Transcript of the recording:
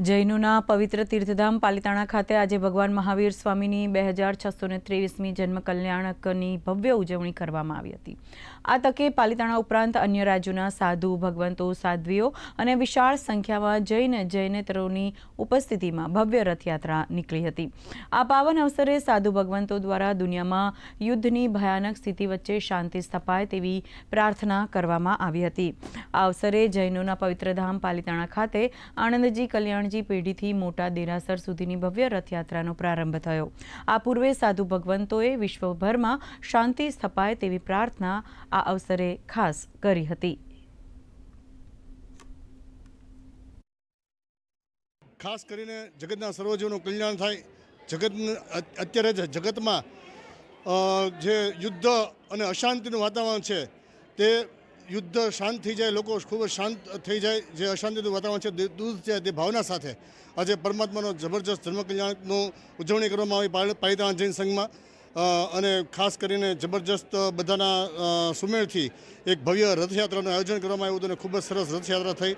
જૈનોના પવિત્ર તીર્થધામ પાલિતાણા ખાતે આજે ભગવાન મહાવીર સ્વામીની 2623મી જન્મ કલ્યાણકની ભવ્ય ઉજવણી કરવામાં આવી હતી। આ તકે પાલિતાણા ઉપરાંત અન્ય રાજ્યોના સાધુ ભગવંતો સાધ્વીઓ અને વિશાળ સંખ્યામાં જૈનેતરોની ઉપસ્થિતિમાં ભવ્ય રથયાત્રા નીકળી હતી। આ પાવન અવસરે સાધુ ભગવંતો દ્વારા દુનિયામાં યુદ્ધની ભયાનક સ્થિતિ વચ્ચે શાંતિ સ્થપાય તેવી પ્રાર્થના કરવામાં આવી હતી। આ અવસરે જૈનોના પવિત્ર ધામ પાલિતાણા ખાતે આણંદજી કલ્યાણજી પેઢીથી મોટા દેરાસર સુધીની ભવ્ય રથયાત્રાનો પ્રારંભ થયો। આ પૂર્વે સાધુ ભગવંતોએ વિશ્વભરમાં શાંતિ સ્થપાય તેવી પ્રાર્થના આ અવસરે ખાસ કરી હતી। ખાસ કરીને જગતના સર્વજીવનું કલ્યાણ થાય। અત્યારે જગતમાં જે યુદ્ધ અને અશાંતિનું વાતાવરણ છે તે યુદ્ધ શાંત થઈ જાય, લોકો ખૂબ જ શાંત થઈ જાય, જે અશાંતિનું વાતાવરણ છે દૂર છે તે ભાવના સાથે આજે પરમાત્માનો જબરજસ્ત ધર્મ કલ્યાણનું ઉજવણી કરવામાં આવી પાલિતાણા જૈન સંઘમાં। અને ખાસ કરીને જબરજસ્ત બધાના સુમેળથી એક ભવ્ય રથયાત્રાનું આયોજન કરવામાં આવ્યું હતું અને ખૂબ જ સરસ રથયાત્રા થઈ।